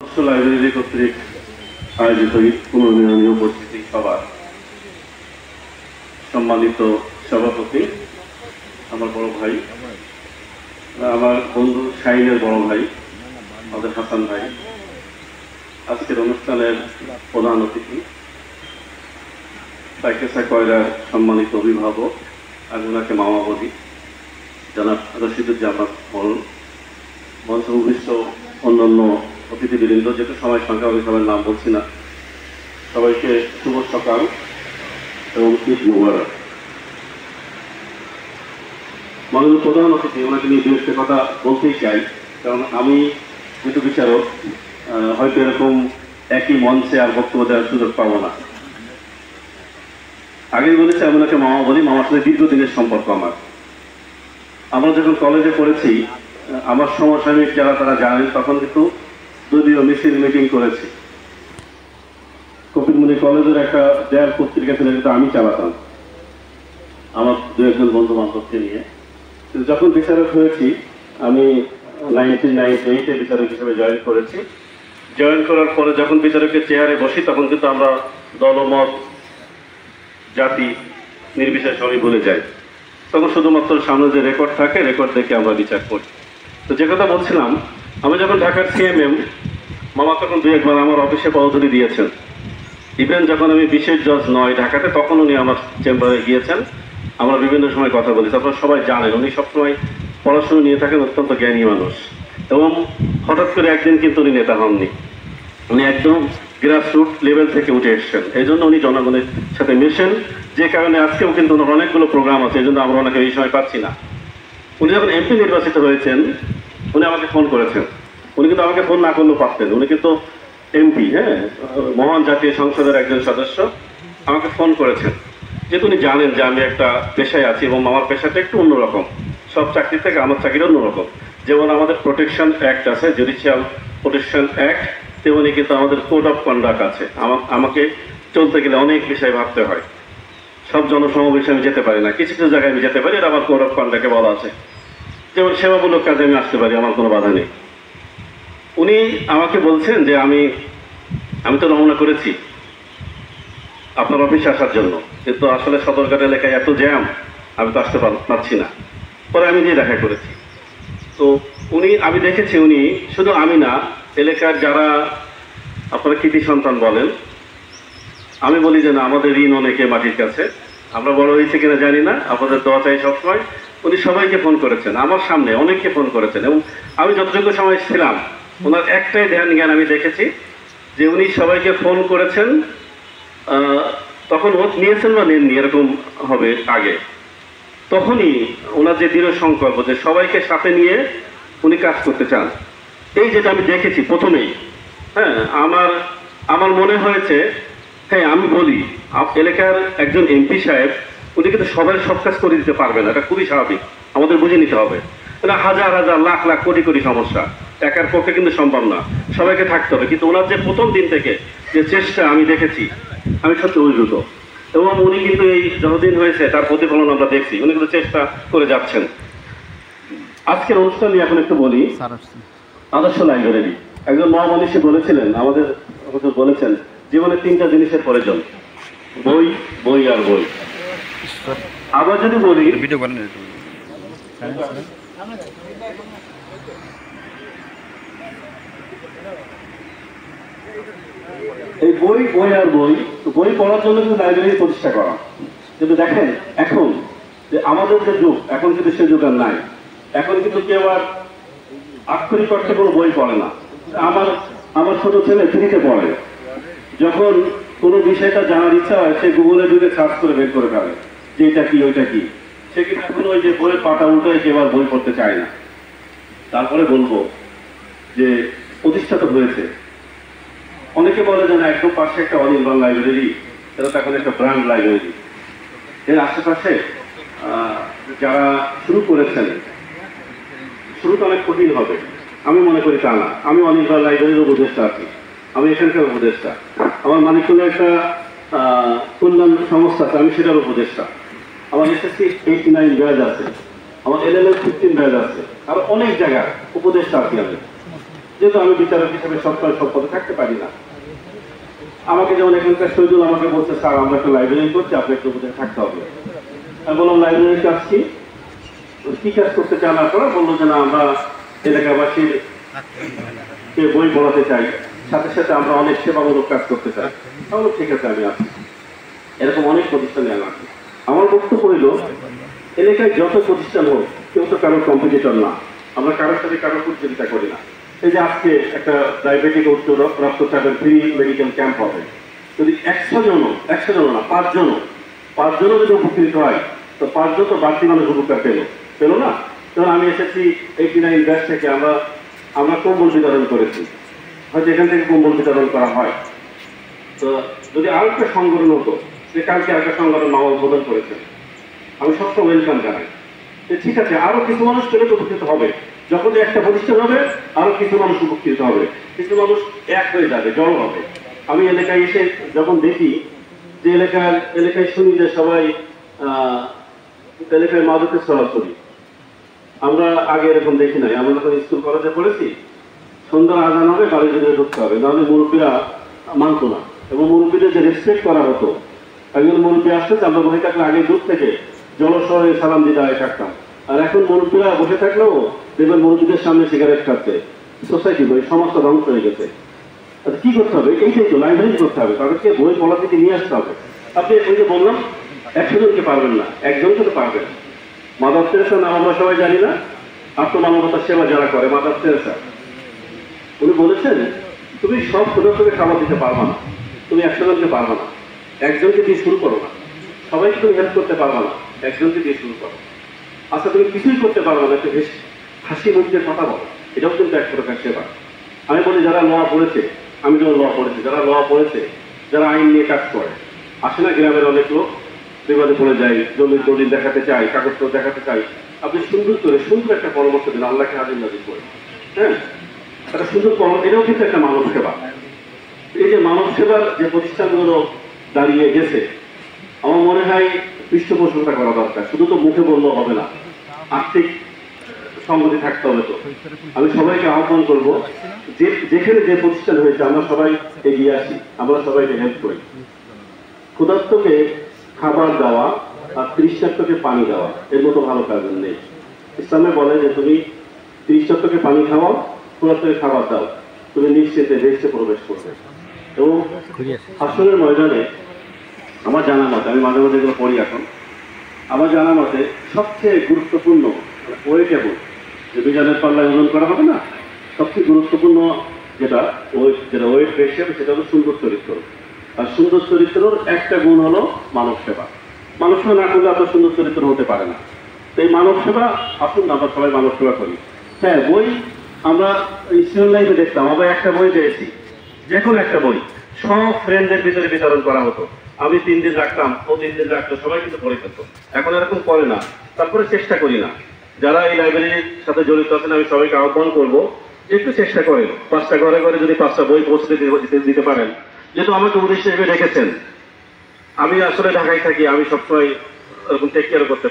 Library কর্তৃক আয়োজিত পুনর্মিলনীয় উপস্থিতি সভা সম্মানিত সভাপতি, আমার বড় ভাই, আমার বন্ধু শাহিনের বড় ভাই আমাদের হাসান ভাই, আজকের অনুষ্ঠানের প্রধান অতিথি সাইকেসা কয়রার সম্মানিত অভিভাবক, আমি ওনাকে মামা বলি, জনাব রশিদুজ্জামান মোড়ল, মঞ্চ ভূমিষ্ঠ অন্যান্য অতিথিবৃন্দ, যেহেতু সময় সংখ্যা আমি সবার নাম বলছি না, সবাইকে শুভ সকাল এবং ঈদ মুবারক। মাননীয় প্রধান অতিথি, ওনাকে নিয়ে দু একটা কথা বলতেই চাই, কারণ আমি যেহেতু বিচারক, হয়তো এরকম একই মঞ্চে আর বক্তব্য দেওয়ার সুযোগ পাবো না। আগেই বলেছি আমি ওনাকে মামা বলি, মামার সাথে দীর্ঘদিনের সম্পর্ক আমার। আমরা যখন কলেজে পড়েছি, আমার সমসাময়িক যারা তারা জানেন, তখন কিন্তু যদিও মিছিল মিটিং করেছি। কপিলমুনি কলেজের একটা দেয়াল পত্রিকা ছিল, যেটা আমি চালাতাম আমার দু একজন বন্ধু বান্ধবকে নিয়ে। কিন্তু যখন বিচারক হয়েছি, আমি 1998-এ বিচারক হিসেবে জয়েন করেছি। জয়েন করার পরে যখন বিচারকের চেয়ারে বসি, তখন কিন্তু আমরা দলমত জাতি নির্বিশেষে আমি ভুলে যাই। তখন শুধুমাত্র সামনে যে রেকর্ড থাকে, রেকর্ড দেখে আমরা বিচার করি। তো যে কথা বলছিলাম, আমি যখন ঢাকার সিএমএম, মামা তখন দু একবার আমার অফিসে পদধূলি দিয়েছেন। ইভেন যখন আমি বিশেষ জজ নয় ঢাকাতে, তখন উনি আমার চেম্বারে গিয়েছেন, আমরা বিভিন্ন সময় কথা বলি। আপনারা সবাই জানেন উনি সবসময় পড়াশুনো নিয়ে থাকেন, অত্যন্ত জ্ঞানী মানুষ। এবং হঠাৎ করে একদিন কিন্তু উনি নেতা হননি, উনি একদম গ্রাসরুট লেভেল থেকে উঠে এসছেন। এই জন্য উনি জনগণের সাথে মেশেন, যে কারণে আজকেও কিন্তু ওনার অনেকগুলো প্রোগ্রাম আছে, এই জন্য আমরা ওনাকে এই সময় পাচ্ছি না। উনি যখন এমপি নির্বাচিত হয়েছেন, উনি আমাকে ফোন করেছেন। উনি কিন্তু আমাকে ফোন না করলেও পারতেন, উনি কিন্তু এমপি, মহান জাতীয় সংসদের একজন সদস্য, আমাকে ফোন করেছেন। যেহেতু উনি জানেন যে আমি একটা পেশায় আছি এবং আমার পেশাটা একটু অন্যরকম, সব চাকরি থেকে আমার চাকরিটা অন্যরকম। যেমন আমাদের প্রোটেকশন অ্যাক্ট আছে, জুডিশিয়াল প্রোটেকশন অ্যাক্ট, তেমনি কিন্তু আমাদের কোড অফ কন্ডাক্ট আছে। আমাকে চলতে গেলে অনেক বিষয় ভাবতে হয়। সব জনসমাবেশে আমি যেতে পারি না, কিছু কিছু জায়গায় আমি যেতে পারি, এটা আমার কোড অফ কন্ডাক্টে বলা আছে। যেমন সেবামূলক কাজে আমি আসতে পারি, আমার কোনো বাধা নেই। উনি আমাকে বলছেন যে আমি তো রওনা করেছি আপনার অফিসে আসার জন্য, কিন্তু আসলে সদরঘাট এলাকায় এত জ্যাম, আমি তো আসতে পারছি না। পরে আমি গিয়ে দেখা করেছি। তো আমি দেখেছি উনি শুধু আমি না, এলাকার যারা আপনারা কৃতি সন্তান বলেন, আমি বলি যে না, আমাদের ঋণ অনেকে মাটির কাছে, আমরা বড় হয়েছে কিনা জানি না, আপনাদের দোয়া চাই সবসময়। উনি সবাইকে ফোন করেছেন, আমার সামনে অনেককে ফোন করেছেন, এবং আমি যতটুকু সময় ছিলাম, ওনার একটাই ধ্যান জ্ঞান আমি দেখেছি যে উনি সবাইকে ফোন করেছেন। তখন ওত নিয়েছেন বা নেননি এরকম হবে আগে, তখনই ওনার যে দৃঢ় সংকল্প যে সবাইকে সাথে নিয়ে উনি কাজ করতে চান, এই যেটা আমি দেখেছি প্রথমেই। আমার মনে হয়েছে, আমি বলি এলাকার একজন এমপি সাহেব, উনি কিন্তু সবাই সব কাজ করে দিতে পারবেন না, এটা খুবই স্বাভাবিক, আমাদের বুঝে নিতে হবে। এটা হাজার হাজার লাখ লাখ কোটি কোটি সমস্যা, একার পক্ষে কিন্তু সম্ভব না, সবাইকে থাকতে হবে। কিন্তু ওনার যে প্রথম দিন থেকে যে চেষ্টা আমি দেখেছি, আমি সত্যি অভিভূত। এবং উনি কিন্তু এই যতদিন হয়েছে তার প্রতিফলন আমরা দেখছি, উনি কিন্তু চেষ্টা করে যাচ্ছেন। আজকের অনুষ্ঠান নিয়ে এখন একটু বলি। আদর্শ লাইব্রেরি, একজন মহামনীষী বলেছিলেন, আমাদের বলেছেন, জীবনে তিনটা জিনিসের প্রয়োজন, বই, বই আর বই। আবার যদি বলি, এই বই, বই আর বই, বই পড়ার জন্য কিন্তু লাইব্রেরি প্রতিষ্ঠা করা। কিন্তু দেখেন এখন যে আমাদের যে যুগ, এখন কিন্তু সে যুগ আর নাই। এখন কিন্তু কেউ আর আক্ষরিক অর্থে কোনো বই পড়ে না। আমার ছোট ছেলে ফ্রিতে পড়ে, যখন কোনো বিষয়টা জানার ইচ্ছা হয়, সে গুগলে ঢুকে সার্চ করে বের করে ফেলে যে এটা কি ওইটা কি। সে কিন্তু এখন ওই যে বইয়ের পাতা উল্টে কেউ আর বই পড়তে চায় না। তারপরে বলবো যে প্রতিষ্ঠা হয়েছে, অনেকে বলে যে না, একদম পাশে একটা অনির্বাণ লাইব্রেরি, এটা তো এখন একটা ব্র্যান্ড লাইব্রেরি। এর আশেপাশে যারা শুরু করেছেন, শুরুটা অনেক কঠিন হবে, আমি মনে করি তা না। আমি অনির্বাণ লাইব্রেরির উপদেষ্টা আছি, আমি এখানকার উপদেষ্টা। আমার মানিকপুরে একটা কল্যাণ সংস্থা আছে, আমি সেটার উপদেষ্টা। আমার এসএসসি 89 ব্যাচ আছে, আমার LLM 15 ব্যাচ আছে, আর অনেক জায়গায় উপদেষ্টা আছি আমি। যেহেতু আমি বিচারক হিসেবে সবসময় সব পদে থাকতে পারি না। আমাকে যেমন এখানকার শহীদুল আমাকে বলছে, স্যার আমরা একটা লাইব্রেরি করছি, আপনি একটু উপরে থাকতে হবে। আমি বললাম লাইব্রেরিতে আসছি, কি কাজ করতে চান আপনারা? বললো যে না, আমরা এলাকাবাসীর বই পড়াতে চাই, সাথে সাথে আমরা অনেক সেবামূলক কাজ করতে চাই। তাহলে ঠিক আছে, আমি আছি। এরকম অনেক প্রতিষ্ঠানে আমি আছি। আমার বক্তব্য হইল, এলাকায় যত প্রতিষ্ঠান হোক, কেউ তো কারোর কম্পিটিটর না, আমরা কারোর সাথে কারোর প্রতিযোগিতা করি না। এই যে আজকে একটা ডায়াবেটিক উচ্চ রক্তচাপের ফ্রি মেডিকেল ক্যাম্প হবে, যদি 100 জন না 5 জনও যদি উপকৃত হয়, তো 5 জন তো বাড়তি মানুষ উপকার পেল না? তখন আমি এসেছি 89 ব্যাচ থেকে, আমরা কম্বল বিতরণ করেছি, হয়তো এখান থেকে কম্বল বিতরণ করা হয়। তো যদি আরো একটা সংগঠন হতো, যে কালকে আরেকটা সংগঠন নাম উদ্বোধন করেছেন, আমি সবসময় ওয়েলকাম জানাই। ঠিক আছে, আরো কিছু মানুষ পেলে উপকৃত হবে। যখন একটা প্রতিষ্ঠান হবে, আরো কিছু মানুষ উপকৃত হবে, কিছু মানুষ এক হয়ে যাবে, জড় হবে। আমি এলাকায় এসে যখন দেখি যে এলাকায় শুনি যে সবাই এলাকায় মাদকের সরাসরি, আমরা আগে এরকম দেখি নাই। আমরা যখন স্কুল কলেজে পড়েছি, সন্ধ্যার আজান হবে, বাড়ির ভিতরে ঢুকতে হবে, নাহলে মুরব্বীরা মানতো না। এবং মুরব্বীদের যে রেসপেক্ট করা হতো, একজন মুরব্বী আসতে আমরা বসে থাকলে আগে দূর থেকে জলস্বরে সালাম দিতে আগে থাকতাম। আর এখন মুরব্বীরা বসে থাকলেও দেখবেন মুরব্বীদের সামনে সিগারেট খাচ্ছে। সোসাইটি বই সমাজটা ধ্বংস হয়ে গেছে। আচ্ছা, কি করতে হবে? এইটাই তো, লাইব্রেরি করতে হবে, তাদেরকে বই পড়া থেকে নিয়ে আসতে হবে। আপনি ওই যে বললাম 100 জনকে পারবেন না, একজনকে তো পারবেন। মাদার তেরেসা নাম আমরা সবাই জানি না? আত্মমানবতার সেবা যারা করে, মাদার তেরেসা, উনি বলেছেন, তুমি সব সদস্যকে খাবার দিতে পারবা না, তুমি 100 জনকে পারবা না, একজনকে দিয়ে শুরু করো না। সবাইকে তুমি হেল্প করতে পারবা না, একজনকে দিয়ে শুরু করো। আচ্ছা, তুমি কিছুই করতে পারবা না, একটু হাসি মুখে কথা বলো, এটাও কিন্তু এক প্রকার সেবা। আমি বলি, যারা ল পড়েছে, আমি যেমন ল পড়েছি, যারা ল পড়েছে, যারা আইন নিয়ে কাজ করে, আসে না গ্রামের অনেক লোক বিবাদে পড়ে যায়, দলিল দেখাতে চাই, কাগজপত্র দেখাতে চাই, আপনি সুন্দর একটা পরামর্শ দিন, আল্লাহকে হাজির নাজির করে। হ্যাঁ, একটা সুন্দর পরামর্শ, এটাও কিন্তু একটা মানব সেবা। এই যে মানব সেবার যে প্রতিষ্ঠানগুলো দাঁড়িয়ে গেছে, আমার মনে হয় পৃষ্ঠপোষকতা করা দরকার। শুধু তো মুখে বললেও হবে না, আর্থিক সংগতি থাকতে হবে। তো আমি সবাইকে আহ্বান করবো, যেখানে যে প্রতিষ্ঠান হয়েছে আমরা সবাই এগিয়ে আসি, আমরা সবাইকে হেল্প করি। ক্ষুধার্তকে খাবার দেওয়া আর তৃষ্ণার্তকে পানি দেওয়া, এর মতো ভালো কাজ নেই। ইসলামে বলে যে তুমি তৃষ্ণার্তকে পানি খাওয়াও, ক্ষুধার্তকে খাবার দাও, তুমি নিশ্চিন্তে দেশে প্রবেশ করবে। এবং হাসরের ময়দানে আমার জানা মতে, আমি মাঝে মাঝে এগুলো পড়ি এখন, আমার জানা মতে সবচেয়ে গুরুত্বপূর্ণ ওয়েটেবল, যে বিজানের পাল্লায় ওজন করা হবে না, সবচেয়ে গুরুত্বপূর্ণ যেটা ওয়েট রেশিও, সেটা হলো সুন্দর চরিত্র। আর সুন্দর চরিত্রের একটা গুণ হলো মানব সেবা। মানব সেবা না করলে এত সুন্দর চরিত্র হতে পারে না। তো এই মানব সেবা, আসুন আমরা সবাই মানব সেবা করি। হ্যাঁ, বই আমরা স্টুডেন্ট লাইফে দেখতাম, আমরা একটা বই পেয়েছি, যে কোনো একটা বই সব ফ্রেন্ডদের ভিতরে বিতরণ করা হতো। আমি 3 দিন রাখতাম, ও 3 দিন রাখতো, সবাই কিন্তু পড়ে ফেলত। এখন এরকম করে না, তারপরে চেষ্টা করি না। যারা এই লাইব্রেরির সাথে জড়িত আছেন, আমি সবাইকে আহ্বান করবো, একটু চেষ্টা করেন, 5টা ঘরে ঘরে যদি 5টা বই পৌঁছে দিতে পারেন। যেহেতু আমাকে উদ্দেশ্য হিসেবে রেখেছেন, আমি আসলে ঢাকায় থাকি, আমি সবসময় এরকম টেক কেয়ার করতে